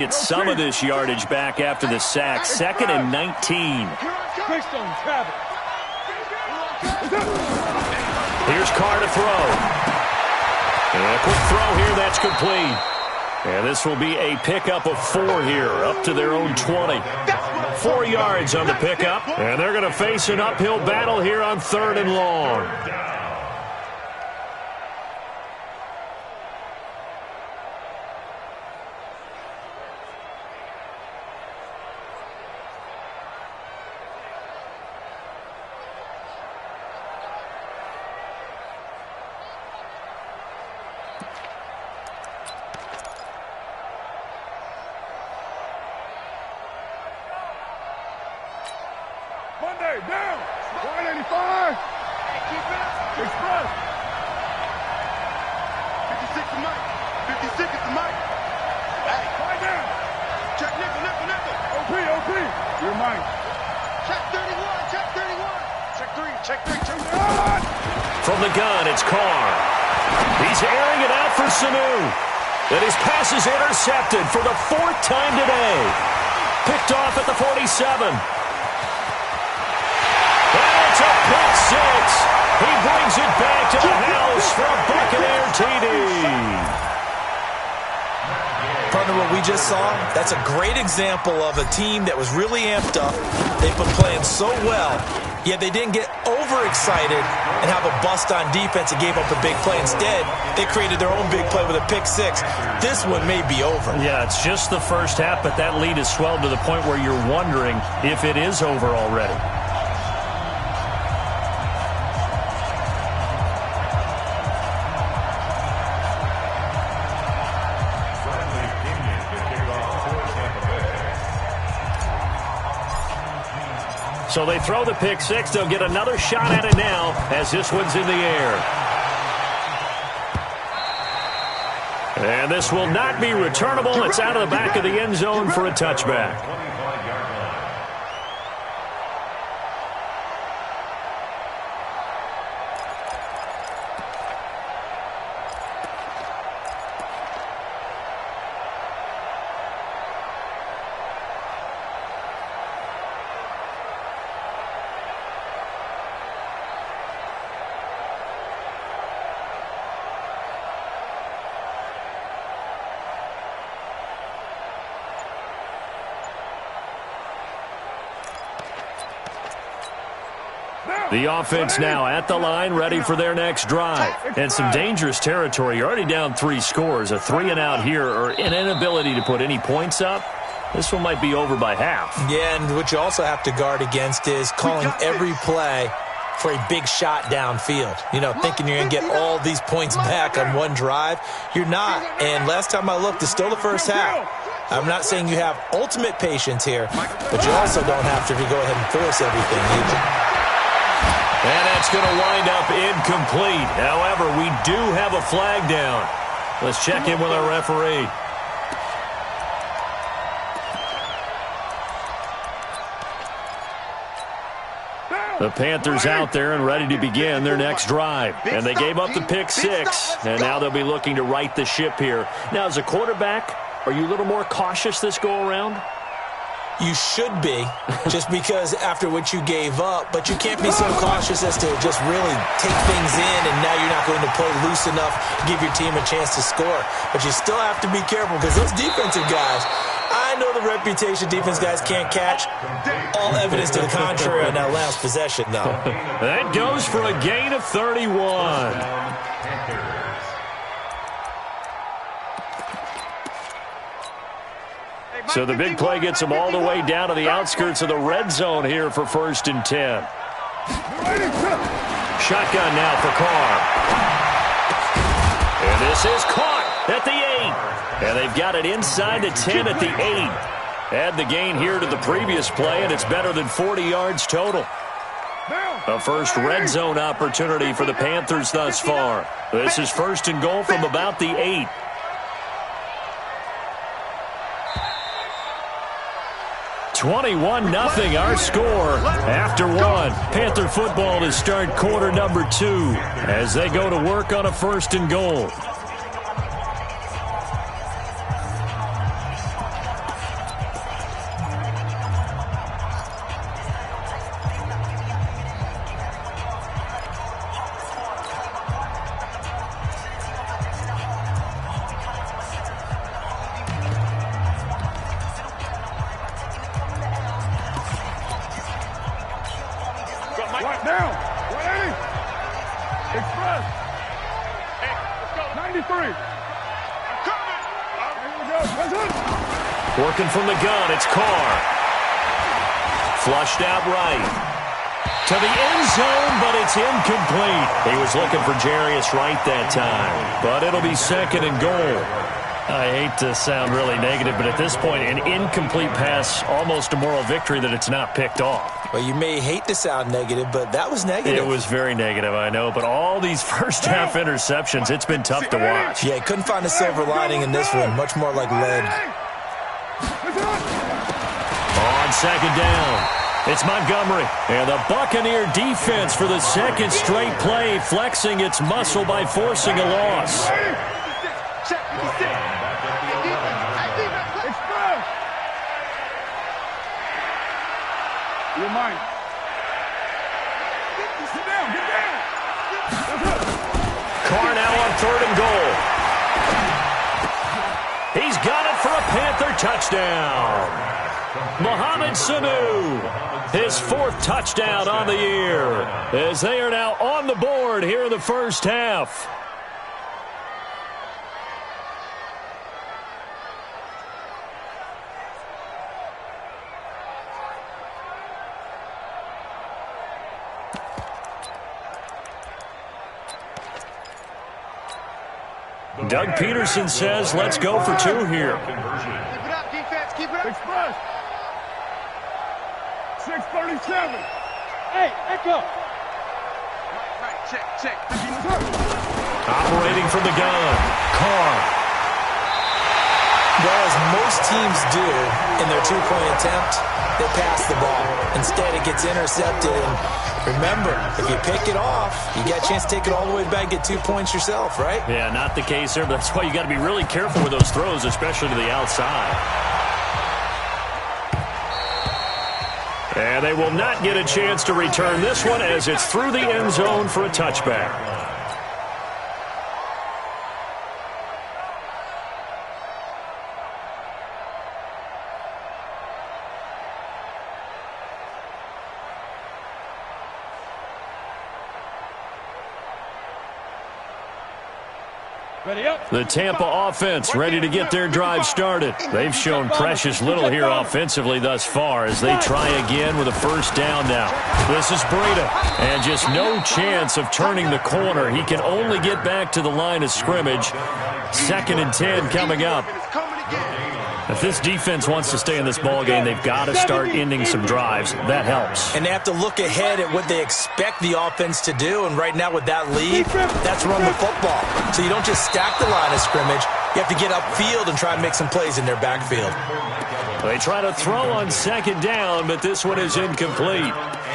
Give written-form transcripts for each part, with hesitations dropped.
Get some of this yardage back after the sack. 2nd and 19. Here's Carr to throw. And a quick throw here. That's complete. And this will be a pickup of 4 here, up to their own 20. 4 yards on the pickup. And they're going to face an uphill battle here on 3rd and long. Down. 185. Express. 56 to Mike. 56 is the Mike. Hey. Right down. Check nickel. OP. You're Mike. Check 31. Check 3. From the gun, it's Carr. He's airing it out for Sanu. And his pass is intercepted for the 4th time today. Picked off at the 47. It's a pick 6. He brings it back to the house for a Buccaneer TD. Partner, what we just saw, that's a great example of a team that was really amped up. They've been playing so well, yet they didn't get overexcited and have a bust on defense and gave up a big play. Instead, they created their own big play with a pick 6. This one may be over. Yeah, it's just the first half, but that lead has swelled to the point where you're wondering if it is over already. So they throw the pick 6. They'll get another shot at it now as this one's in the air. And this will not be returnable. It's out of the back of the end zone for a touchback. The offense now at the line, ready for their next drive. And some dangerous territory. You're already down 3 scores. A 3-and-out here or an inability to put any points up. This one might be over by half. Yeah, and what you also have to guard against is calling every play for a big shot downfield. You know, thinking you're going to get all these points back on one drive. You're not. And last time I looked, it's still the first half. I'm not saying you have ultimate patience here, but you also don't have to go ahead and force everything either. And that's going to wind up incomplete. However, we do have a flag down. Let's check in with our referee. The Panthers out there and ready to begin their next drive. And they gave up the pick 6, and now they'll be looking to right the ship here. Now, as a quarterback, are you a little more cautious this go-around? You should be, just because after what you gave up, but you can't be so cautious as to just really take things in, and now you're not going to play loose enough to give your team a chance to score. But you still have to be careful because those defensive guys, I know the reputation defense guys can't catch. All evidence to the contrary on that last possession, though. That goes for a gain of 31. So the big play gets them all the way down to the outskirts of the red zone here for 1st and 10. Shotgun now for Carr. And this is caught at the 8. And they've got it inside the 10 at the 8. Add the gain here to the previous play, and it's better than 40 yards total. A first red zone opportunity for the Panthers thus far. This is 1st and goal from about the 8. (21-0) our score after 1. Panther football to start quarter number 2 as they go to work on a 1st and goal. Down. 180. Express. Hey, let's go. 93. I'm coming. Here we go. That's it. Working from the gun, it's Carr. Flushed out right. To the end zone, but it's incomplete. He was looking for Jarius Wright that time, but it'll be 2nd and goal. I hate to sound really negative, but at this point, an incomplete pass, almost a moral victory that it's not picked off. Well, you may hate to sound negative, but that was negative. It was very negative, I know, but all these first-half interceptions, it's been tough to watch. Yeah, couldn't find a silver lining in this one, much more like lead. On 2nd down, it's Montgomery. And the Buccaneer defense for the 2nd straight play, flexing its muscle by forcing a loss. You're mine. Sit down. Get down. Carr now on 3rd and goal. He's got it for a Panther touchdown. Mohamed Sanu, his 4th touchdown on the year, as they are now on the board here in the first half. Doug Peterson says, let's go for 2 here. Keep it up, defense. Keep it up. Express. 637. Hey, echo. Right. Check. Operating from the gun, Carr. Well, as most teams do in their 2-point attempt, they pass the ball. Instead, it gets intercepted. And remember, if you pick it off, you get a chance to take it all the way back and get 2 points yourself, right? Yeah, not the case there, but that's why you got to be really careful with those throws, especially to the outside. And they will not get a chance to return this one as it's through the end zone for a touchback. The Tampa offense ready to get their drive started. They've shown precious little here offensively thus far as they try again with a 1st down now. This is Breida, and just no chance of turning the corner. He can only get back to the line of scrimmage. 2nd and 10 coming up. If this defense wants to stay in this ballgame, they've got to start ending some drives. That helps. And they have to look ahead at what they expect the offense to do. And right now with that lead, that's run the football. So you don't just stack the line of scrimmage. You have to get upfield and try and make some plays in their backfield. They try to throw on 2nd down, but this one is incomplete.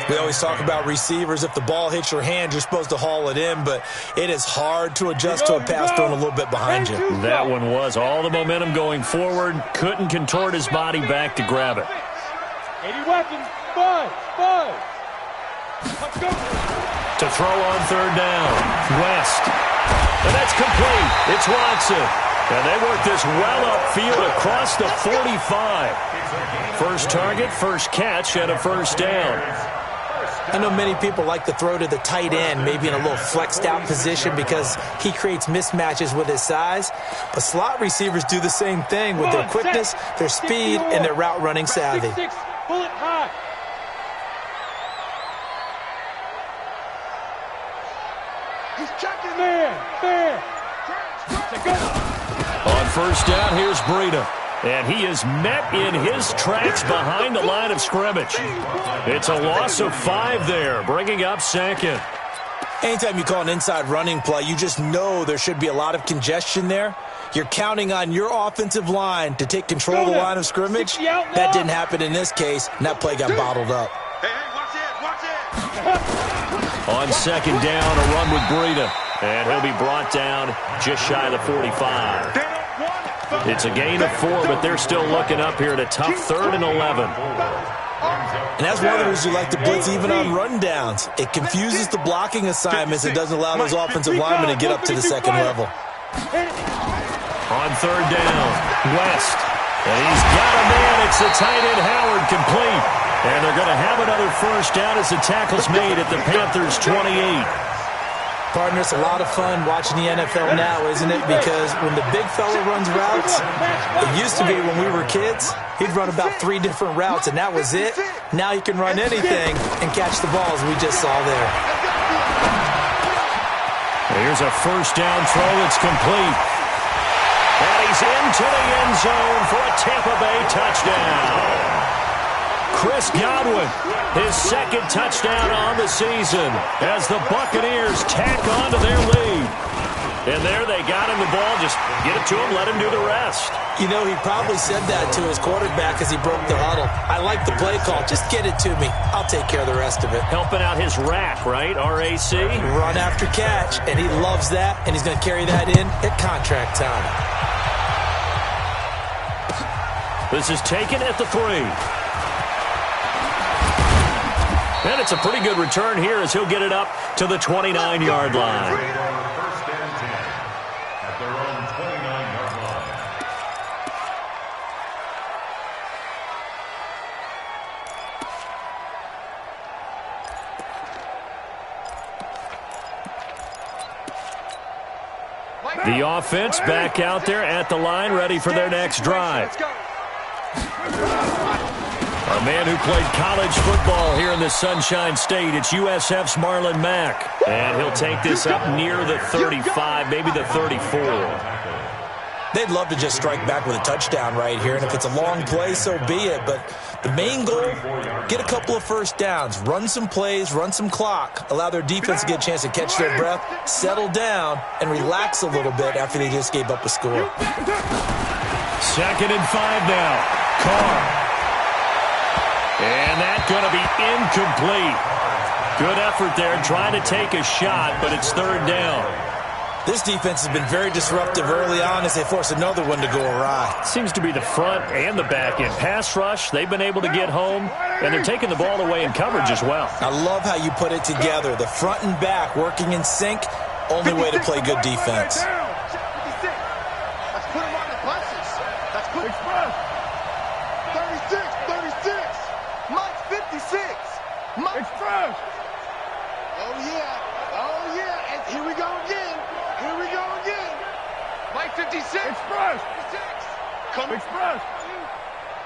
We always talk about receivers. If the ball hits your hand, you're supposed to haul it in, but it is hard to adjust to a pass thrown a little bit behind you. That one was all the momentum going forward. Couldn't contort his body back to grab it. 80 weapons. 5. Let's go. To throw on 3rd down. West. And that's complete. It's Watson. And they work this well upfield across the 45. First target, first catch, and a 1st down. I know many people like to throw to the tight end, maybe in a little flexed out position because he creates mismatches with his size. But slot receivers do the same thing with their quickness, their speed, and their route running savvy. Pull it high. He's checking. Man. On 1st down, here's Breida. And he is met in his tracks behind the line of scrimmage. It's a loss of 5 there, bringing up 2nd. Anytime you call an inside running play, you just know there should be a lot of congestion there. You're counting on your offensive line to take control of the line of scrimmage. That didn't happen in this case, and that play got bottled up. Hey, watch it. On 2nd down, a run with Breida. And he'll be brought down just shy of the 45. It's a gain of 4, but they're still looking up here at a tough 3rd and 11. And that's one of the reasons you like to blitz even on rundowns. It confuses the blocking assignments. It doesn't allow those offensive linemen to get up to the 2nd level. On 3rd down, West. And he's got a man. It's the tight end Howard complete. And they're going to have another first down as the tackle's made at the Panthers' 28. Partner, it's a lot of fun watching the NFL now, isn't it? Because when the big fella runs routes, it used to be when we were kids, he'd run about 3 different routes, and that was it. Now he can run anything and catch the balls we just saw there. Here's a first down throw that's complete. And he's into the end zone for a Tampa Bay touchdown. Chris Godwin, his second touchdown on the season as the Buccaneers tack on to their lead. And there they got him the ball. Just get it to him, let him do the rest. You know, he probably said that to his quarterback as he broke the huddle. I like the play call. Just get it to me. I'll take care of the rest of it. Helping out his rack, right? R-A-C? Run after catch, and he loves that, and he's going to carry that in at contract time. This is taken at the 3. And it's a pretty good return here as he'll get it up to the 29-yard line. First and 10 at their own 29-yard line. The offense back out there at the line, ready for their next drive. A man who played college football here in the Sunshine State. It's USF's Marlon Mack. And he'll take this up near the 35, maybe the 34. They'd love to just strike back with a touchdown right here, and if it's a long play, so be it. But the main goal, get a couple of first downs, run some plays, run some clock, allow their defense to get a chance to catch their breath, settle down, and relax a little bit after they just gave up a score. 2nd and 5 now. Carr. And that's going to be incomplete. Good effort there trying to take a shot, but it's 3rd down. This defense has been very disruptive early on as they force another one to go awry. Seems to be the front and the back end. Pass rush, they've been able to get home, and they're taking the ball away in coverage as well. I love how you put it together. The front and back working in sync, only way to play good defense. Let's put him on the buses. Let's put 36. Mike 56. Mike Express. Oh yeah. And here we go again. Mike 56. Express. 56. Come Express.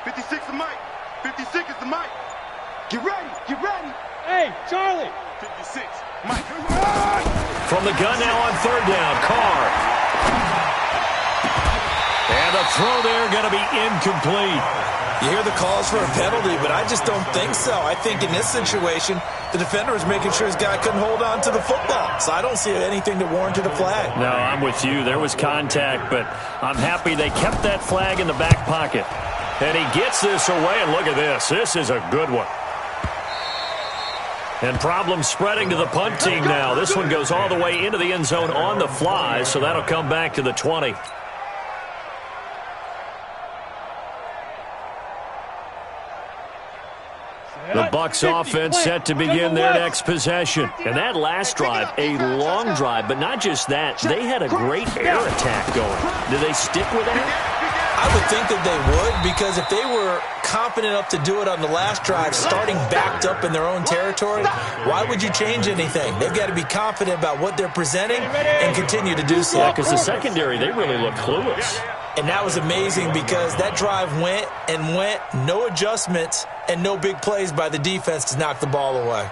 56 to Mike. 56 is the Mike. Get ready. Hey, Charlie. 56. Mike. From the gun now on 3rd down. Carr. And the throw there going to be incomplete. You hear the calls for a penalty, but I just don't think so. I think in this situation, the defender was making sure his guy couldn't hold on to the football. So I don't see anything that warranted a flag. No, I'm with you. There was contact, but I'm happy they kept that flag in the back pocket. And he gets this away, and look at this. This is a good one. And problems spreading to the punt team now. This one goes all the way into the end zone on the fly, so that'll come back to the 20. The Bucs offense set to begin their next possession. And that last drive, a long drive, but not just that. They had a great air attack going. Do they stick with that? I would think that they would, because if they were confident enough to do it on the last drive, starting backed up in their own territory, why would you change anything? They've got to be confident about what they're presenting and continue to do so. Yeah, because the secondary, they really look clueless. And that was amazing because that drive went, no adjustments, and no big plays by the defense to knock the ball away.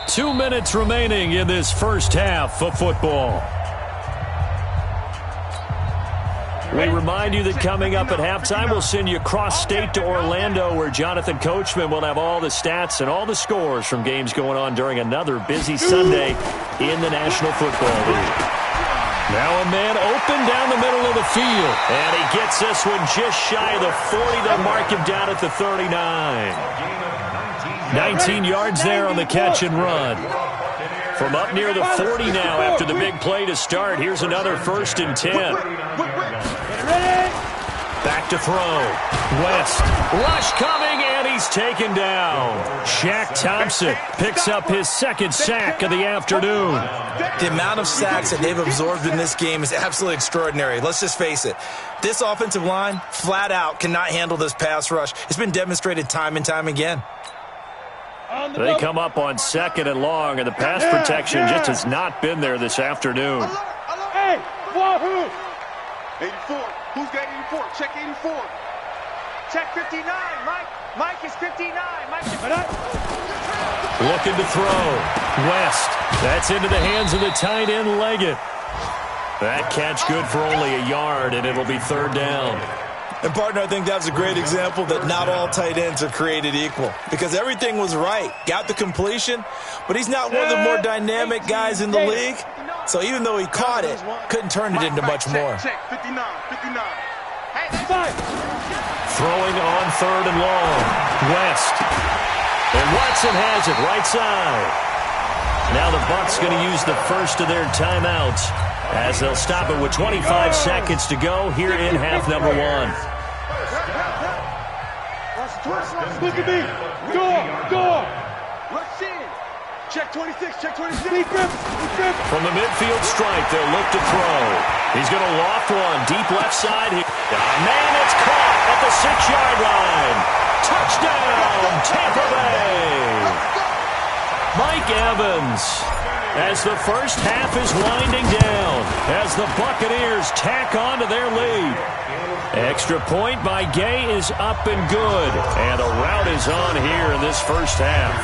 2 minutes remaining in this first half of football. We remind you that coming up at halftime, we'll send you cross-state to Orlando, where Jonathan Coachman will have all the stats and all the scores from games going on during another busy Sunday in the National Football League. Now a man open down the middle of the field. And he gets this one just shy of the 40. They'll mark him down at the 39. 19 yards there on the catch and run. From up near the 40 now after the big play to start. Here's another 1st and 10. Back to throw. West. Rush coming, And he's taken down. Shaq Thompson picks up his second sack of the afternoon. The amount of sacks that they've absorbed in this game is absolutely extraordinary. Let's just face it. This offensive line, flat out, cannot handle this pass rush. It's been demonstrated time and time again. They come up on 2nd and long, and the pass protection just has not been there this afternoon. Hey, wahoo! 84. Who's got 84? Check 84. Check 59. Mike is 59. Looking to throw. West. That's into the hands of the tight end, Leggett. That catch good for only a yard, and it'll be 3rd down. And, partner, I think that was a great example that not all tight ends are created equal, because everything was right. Got the completion, but he's not one of the more dynamic guys in the league. So even though he caught it, couldn't turn it into much more. Check 59. Throwing on 3rd and long. West. And Watson has it right side. Now the Bucs going to use the first of their timeouts as they'll stop it with 25 seconds to go here in half number 1. Look at me. Go. Rush in. Check 26. From the midfield strike, they'll look to throw. He's going to loft one deep left side. Man, it's caught at the 6-yard line. Touchdown, Tampa Bay. Mike Evans, as the first half is winding down, as the Buccaneers tack on to their lead. Extra point by Gay is up and good, and a rout is on here in this first half.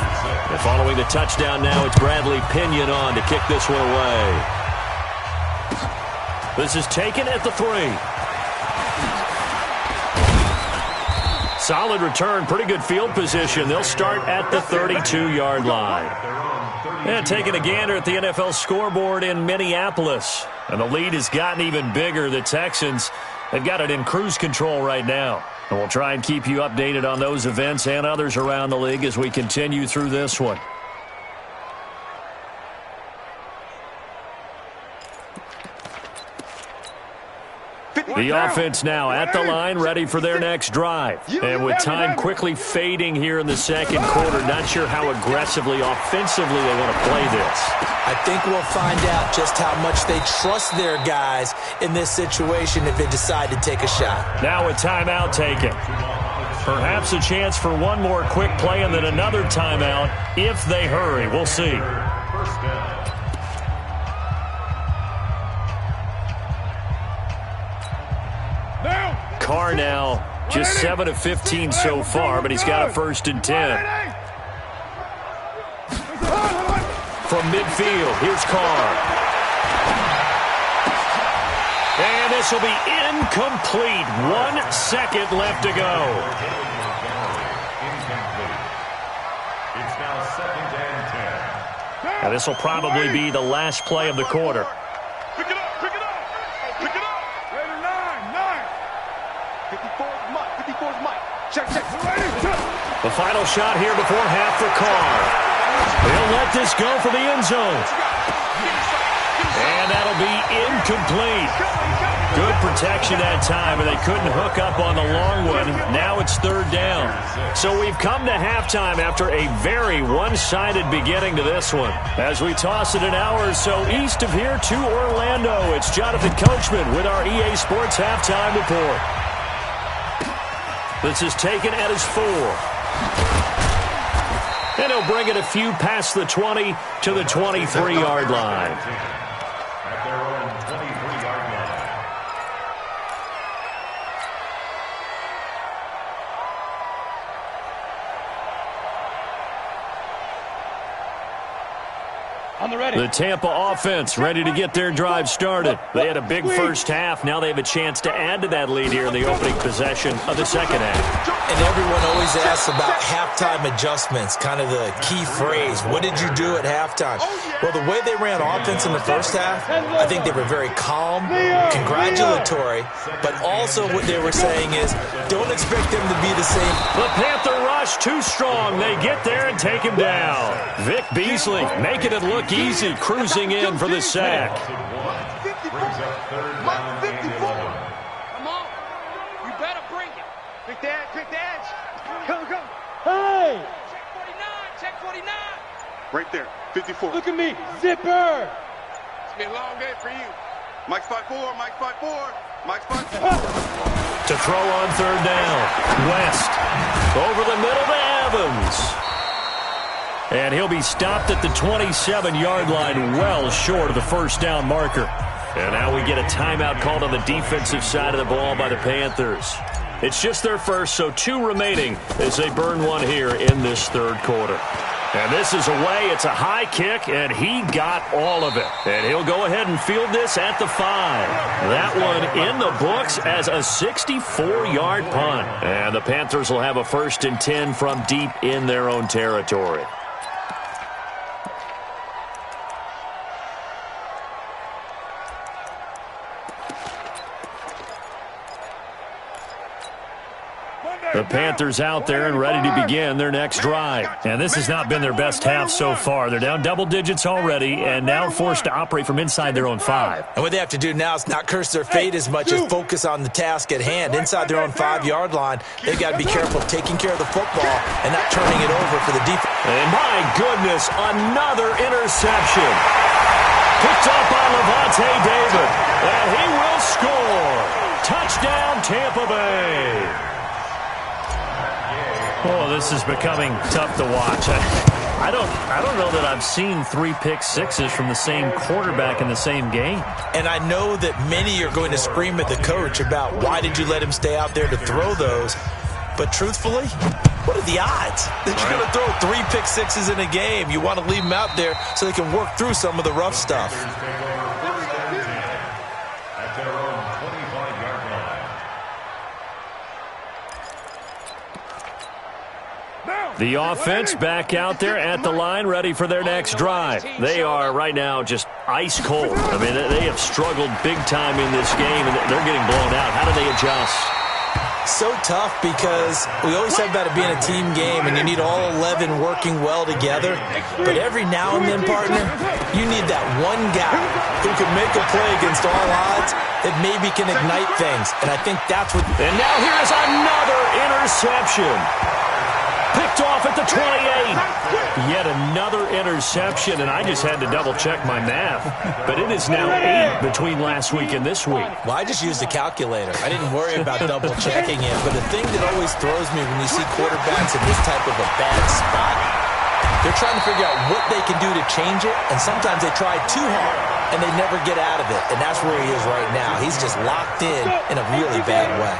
And following the touchdown now, it's Bradley Pinion on to kick this one away. This is taken at the 3. Solid return, pretty good field position. They'll start at the 32-yard line. And taking a gander at the NFL scoreboard in Minneapolis. And the lead has gotten even bigger. The Texans, they've got it in cruise control right now. And we'll try and keep you updated on those events and others around the league as we continue through this one. The offense now at the line, ready for their next drive. And with time quickly fading here in the second quarter, not sure how aggressively, offensively they want to play this. I think we'll find out just how much they trust their guys in this situation if they decide to take a shot. Now a timeout taken. Perhaps a chance for one more quick play and then another timeout if they hurry. We'll see. First down. Carr now just 7 of 15 so far, but he's got a 1st and 10. From midfield, here's Carr. And this will be incomplete. 1 second left to go. It's now 2nd and 10. Now this will probably be the last play of the quarter. Pick it up. 54's Mike. Check. The final shot here before half for Carr. He'll let this go for the end zone. And that'll be incomplete. Good protection that time, and they couldn't hook up on the long one. Now it's 3rd down. So we've come to halftime after a very one-sided beginning to this one. As we toss it an hour or so east of here to Orlando, it's Jonathan Coachman with our EA Sports Halftime Report. This is taken at his 4. And he'll bring it a few past the 20 to the 23-yard line. At their own 23-yard line. The Tampa offense ready to get their drive started. They had a big first half. Now they have a chance to add to that lead here in the opening possession of the second half. And everyone always asks about halftime adjustments, kind of the key phrase. What did you do at halftime? Well, the way they ran offense in the first half, I think they were very calm, congratulatory, but also what they were saying is don't expect them to be the same. The Panther rush too strong. They get there and take him down. Vic Beasley making it look easy, cruising in for the sack. Brings up 3rd down and 11. Come on. You better bring it. Pick the edge. Come. 49. Right there, 54. Look at me, zipper. It's been a long day for you. Mike's 5'4", Mike's 5'4", Mike's 5'4". To throw on third down. West over the middle to Evans. And he'll be stopped at the 27-yard line, well short of the first down marker. And now we get a timeout called on the defensive side of the ball by the Panthers. It's just their first, so 2 remaining as they burn one here in this third quarter. And this is away. It's a high kick, and he got all of it. And he'll go ahead and field this at the 5. That one in the books as a 64-yard punt. And the Panthers will have a 1st and 10 from deep in their own territory. The Panthers out there and ready to begin their next drive. And this has not been their best half so far. They're down double digits already and now forced to operate from inside their own 5. And what they have to do now is not curse their fate as much as focus on the task at hand. Inside their own 5-yard line, they've got to be careful of taking care of the football and not turning it over for the defense. And my goodness, another interception. Picked up by Levante David. And he will score. Touchdown, Tampa Bay. Oh, this is becoming tough to watch. I don't know that I've seen 3 pick-sixes from the same quarterback in the same game. And I know that many are going to scream at the coach about why did you let him stay out there to throw those. But truthfully, what are the odds that you're going to throw 3 pick-sixes in a game? You want to leave them out there so they can work through some of the rough stuff. The offense back out there at the line, ready for their next drive. They are right now just ice cold. I mean, they have struggled big time in this game, and they're getting blown out. How do they adjust? So tough because we always said about it being a team game, and you need all 11 working well together. But every now and then, partner, you need that one guy who can make a play against all odds that maybe can ignite things. And I think that's what... And now here's another interception. Picked off at the 28. Yet another interception, and I just had to double-check my math. But it is now 8 between last week and this week. Well, I just used a calculator. I didn't worry about double-checking it. But the thing that always throws me when you see quarterbacks in this type of a bad spot, they're trying to figure out what they can do to change it, and sometimes they try too hard, and they never get out of it. And that's where he is right now. He's just locked in a really bad way.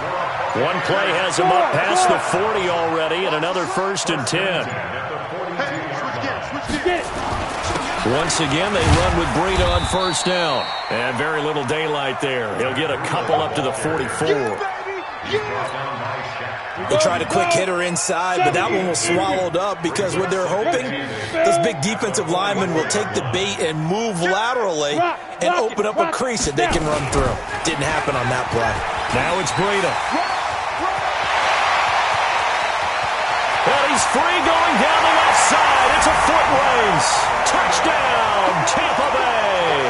One play has him up past the 40 already, and another 1st and 10. Once again, they run with Breida on first down. And very little daylight there. He'll get a couple up to the 44. They tried a quick hitter inside, but that one was swallowed up because what they're hoping, those big defensive linemen will take the bait and move laterally and open up a crease that they can run through. Didn't happen on that play. Now it's Breida. And he's free going down the left side. It's a foot race. Touchdown, Tampa Bay.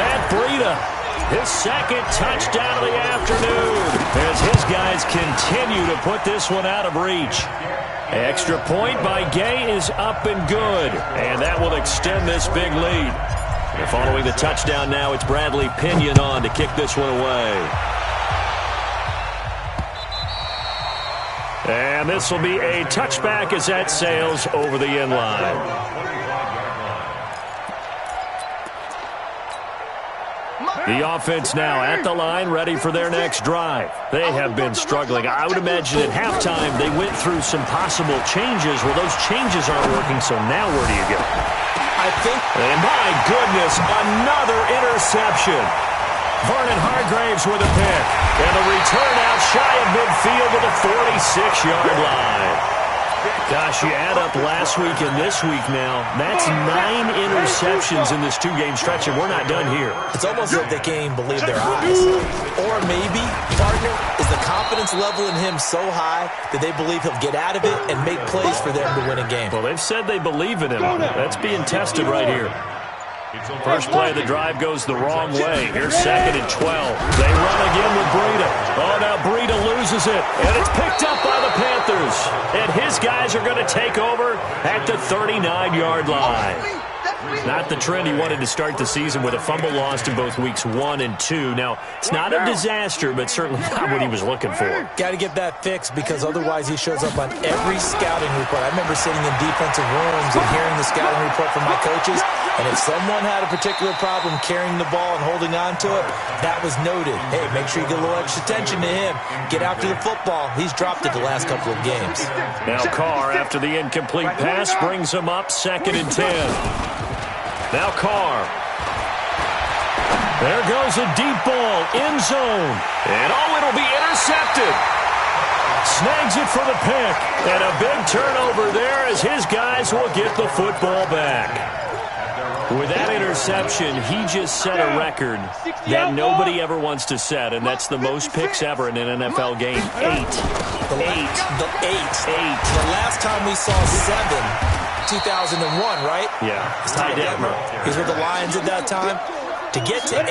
Matt Breida, his 2nd touchdown of the afternoon as his guys continue to put this one out of reach. Extra point by Gay is up and good, and that will extend this big lead. And following the touchdown now, it's Bradley Pinion on to kick this one away. And this will be a touchback as that sails over the end line. The offense now at the line, ready for their next drive. They have been struggling. I would imagine at halftime they went through some possible changes. Well, those changes aren't working, so now where do you go? I think... And my goodness, another interception. Vernon Hargraves with a pick. And the return out shy of midfield to the 46-yard line. Gosh, you add up last week and this week now, that's 9 interceptions in this 2-game stretch, and we're not done here. It's almost like they can't even believe their eyes. Or maybe, partner, is the confidence level in him so high that they believe he'll get out of it and make plays for them to win a game. Well, they've said they believe in him. That's being tested right here. First play of the drive goes the wrong way. Here's 2nd and 12. They run again with Breida. Oh, now Breida loses loses it, and it's picked up by the Panthers. And his guys are going to take over at the 39-yard line. Not the trend he wanted to start the season with a fumble lost in both weeks 1 and 2. Now, it's not a disaster, but certainly not what he was looking for. Got to get that fixed because otherwise he shows up on every scouting report. I remember sitting in defensive rooms and hearing the scouting report from my coaches, and if someone had a particular problem carrying the ball and holding on to it, that was noted. Hey, make sure you get a little extra attention to him. Get after the football. He's dropped it the last couple of games. Now Carr, after the incomplete pass, brings him up 2nd and 10. Now Carr. There goes a deep ball, end zone. And it'll be intercepted. Snags it for the pick. And a big turnover there as his guys will get the football back. With that interception, he just set a record that nobody ever wants to set, and that's the most picks ever in an NFL game. 8. The last time we saw 7, 2001, right? Yeah. Ty Detmer. He's with the Lions at that time. To get to 8,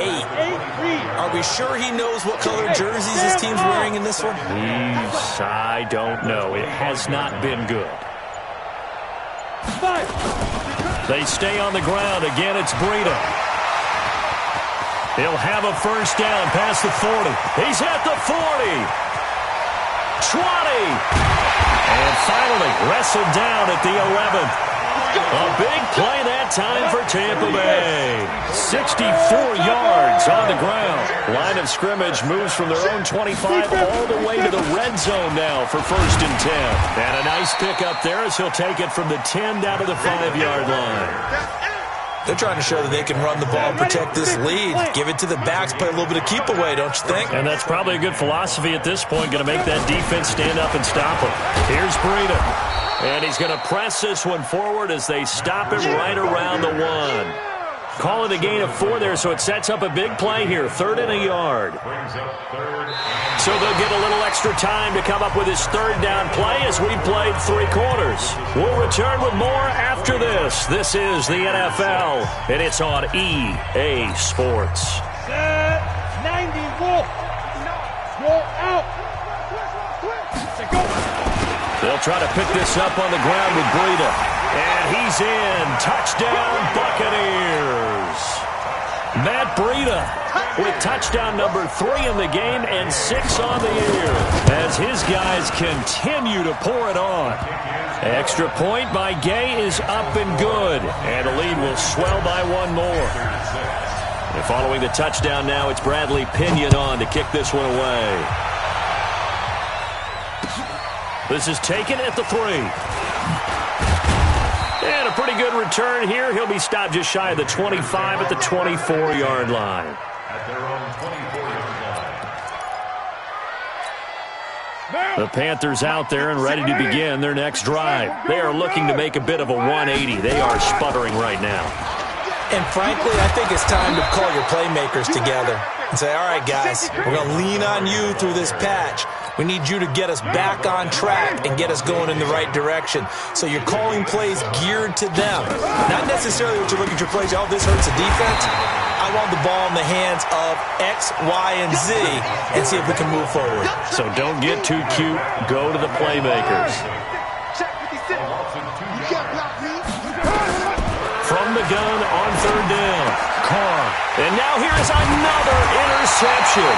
are we sure he knows what color jerseys his team's wearing in this one? I don't know. It has not been good. They stay on the ground. Again, it's Breida. He'll have a first down past the 40. He's at the 40. 20. And finally wrestled down at the 11. A big play that time for Tampa Bay. 64 yards on the ground. Line of scrimmage moves from their own 25 all the way to the red zone now for 1st and 10. And a nice pick up there as he'll take it from the 10 down to the 5-yard line. They're trying to show that they can run the ball and protect this lead. Give it to the backs, play a little bit of keep away, don't you think? And that's probably a good philosophy at this point. Going to make that defense stand up and stop him. Here's Breida. And he's going to press this one forward as they stop him right around the 1. Call it a gain of 4 there, so it sets up a big play here. 3rd and a yard. So they'll get a little extra time to come up with his 3rd down play as we played 3 quarters. We'll return with more after this. This is the NFL, and it's on EA Sports. 90 Wolf. Roll out. They'll try to pick this up on the ground with Breida. And he's in. Touchdown, Buccaneers. Matt Breida with touchdown number 3 in the game and 6 on the year as his guys continue to pour it on. Extra point by Gay is up and good. And the lead will swell by 1 more. And following the touchdown now, it's Bradley Pinion on to kick this one away. This is taken at the 3. And a pretty good return here. He'll be stopped just shy of the 25 at the 24-yard line. At their own 24-yard line. The Panthers out there and ready to begin their next drive. They are looking to make a bit of a 180. They are sputtering right now. And frankly, I think it's time to call your playmakers together and say, all right, guys, we're going to lean on you through this patch. We need you to get us back on track and get us going in the right direction. So you're calling plays geared to them. Not necessarily what you look at your plays, oh, this hurts the defense. I want the ball in the hands of X, Y, and Z and see if we can move forward. So don't get too cute. Go to the playmakers. From the gun on 3rd down. Carr. And now here's another interception.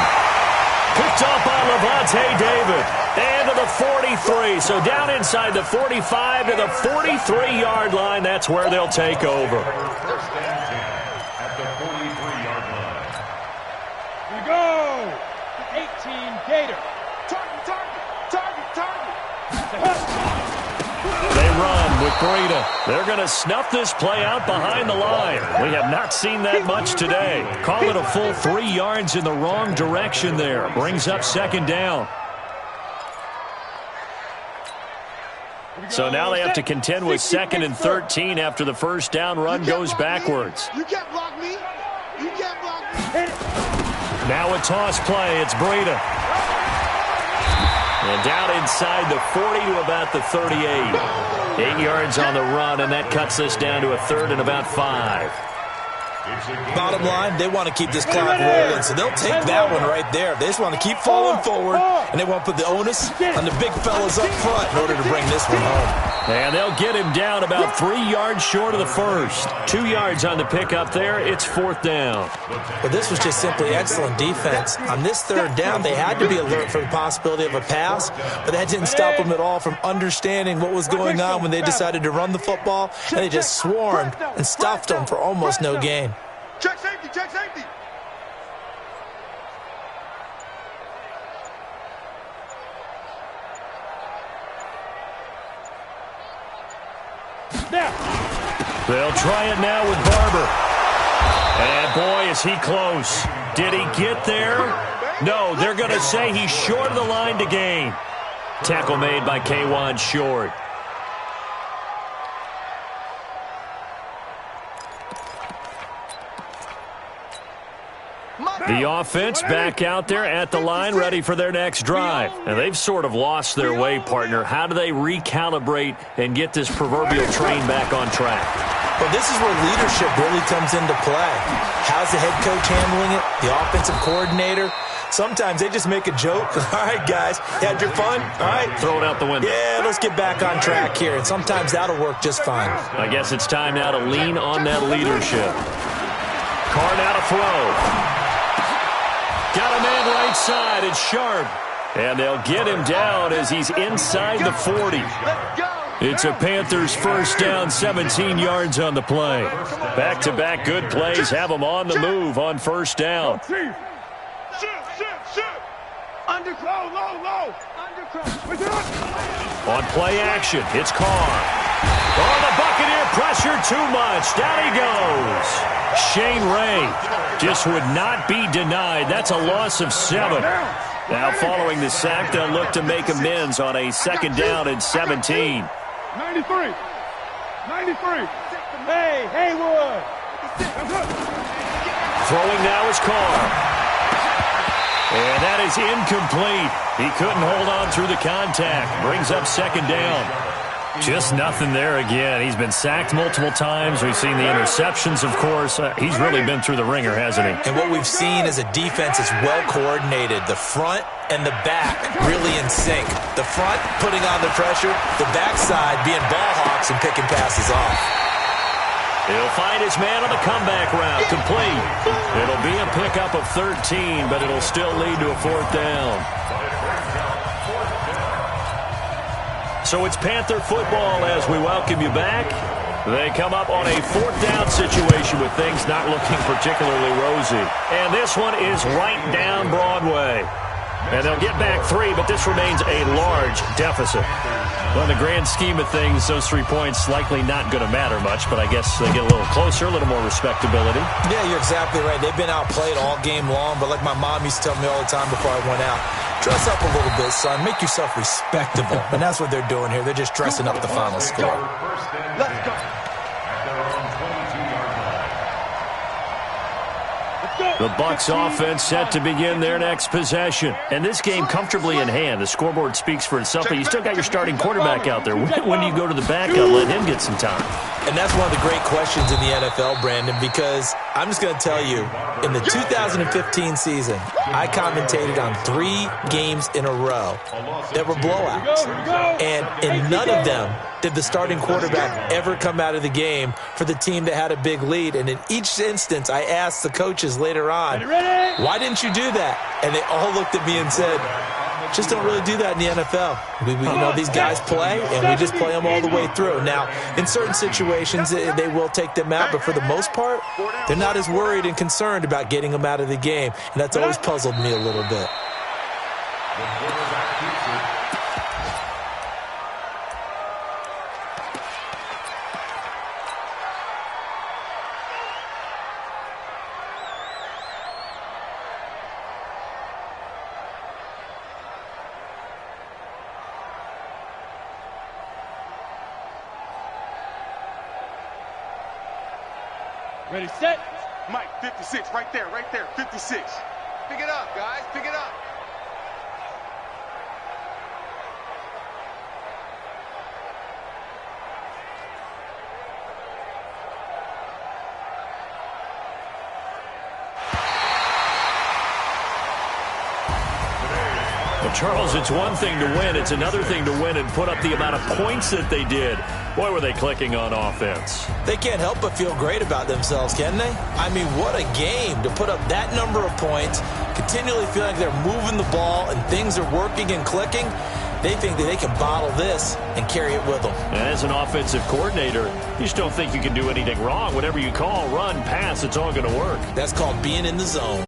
Picked up by Levante David. And to the 43. So down inside the 45 to the 43-yard line. That's where they'll take over. At the 43-yard line. Here we go. 18 Gator. Target. They run with Breida. They're going to snuff this play out behind the line. We have not seen that much today. Call it a full 3 yards in the wrong direction there. Brings up 2nd down. So now they have to contend with 2nd and 13 after the first down run goes backwards. You can't block me. Now a toss play. It's Breida. And down inside the 40 to about the 38. 8 yards on the run, and that cuts this down to a 3rd and about 5. Bottom line, they want to keep this clock rolling, so they'll take that one right there. They just want to keep falling forward, and they want to put the onus on the big fellas up front in order to bring this one home. And they'll get him down about 3 yards short of the first. 2 yards on the pickup there. It's 4th down. But this was just simply excellent defense. On this 3rd down, they had to be alert for the possibility of a pass, but that didn't stop them at all from understanding what was going on when they decided to run the football, and they just swarmed and stuffed them for almost no gain. Check safety, check safety. They'll try it now with Barber. And boy, is he close. Did he get there? No, they're going to say he's short of the line to gain. Tackle made by K'Wan Short. The offense back out there at the line, ready for their next drive. And they've sort of lost their way, partner. How do they recalibrate and get this proverbial train back on track? Well, this is where leadership really comes into play. How's the head coach handling it? The offensive coordinator? Sometimes they just make a joke. All right, guys, had your fun? All right. Throw it out the window. Yeah, let's get back on track here. And sometimes that'll work just fine. I guess it's time now to lean on that leadership. Carr now to throw. Got a man right side. It's Sharp. And they'll get him down as he's inside the 40. It's a Panthers first down, 17 yards on the play. Back-to-back good plays have them on the move on first down. On play action, it's Carr. Oh, the Buccaneer pressure too much. Down he goes. Shane Ray just would not be denied. That's a loss of 7. Now following the sack, they'll look to make amends on a 2nd down and 17. 93. Hey, Haywood. Throwing now is Carr. And that is incomplete. He couldn't hold on through the contact. Brings up 2nd down. Just nothing there again. He's been sacked multiple times. We've seen the interceptions, of course. He's really been through the ringer, hasn't he? And what we've seen is a defense that's well coordinated. The front and the back really in sync. The front putting on the pressure, the backside being ball hawks and picking passes off. He'll find his man on the comeback route. Complete. It'll be a pickup of 13, but it'll still lead to a 4th down. So it's Panther football as we welcome you back. They come up on a 4th down situation with things not looking particularly rosy. And this one is right down Broadway. And they'll get back 3, but this remains a large deficit. Well, in the grand scheme of things, those 3 points likely not going to matter much, but I guess they get a little closer, a little more respectability. Yeah, you're exactly right. They've been outplayed all game long, but like my mom used to tell me all the time before I went out, dress up a little bit, son. Make yourself respectable. And that's what they're doing here. They're just dressing up the final score. Let's go. The Bucs offense set to begin their next possession. And this game comfortably in hand. The scoreboard speaks for itself, but you still got your starting quarterback out there. When do you go to the backup, let him get some time? And that's one of the great questions in the NFL, Brandon, because I'm just going to tell you, in the 2015 season, I commentated on 3 games in a row that were blowouts. And in none of them did the starting quarterback ever come out of the game for the team that had a big lead. And in each instance, I asked the coaches later on, why didn't you do that? And they all looked at me and said, just don't really do that in the NFL. These guys play, and we just play them all the way through. Now, in certain situations, they will take them out, but for the most part, they're not as worried and concerned about getting them out of the game, and that's always puzzled me a little bit. Ready, set. Mike, 56, right there, 56. Pick it up, guys, pick it up. Well, Charles, it's one thing to win. It's another thing to win and put up the amount of points that they did. Boy, were they clicking on offense. They can't help but feel great about themselves, can they? I mean, what a game to put up that number of points, continually feel like they're moving the ball and things are working and clicking. They think that they can bottle this and carry it with them. And as an offensive coordinator, you just don't think you can do anything wrong. Whatever you call, run, pass, it's all going to work. That's called being in the zone.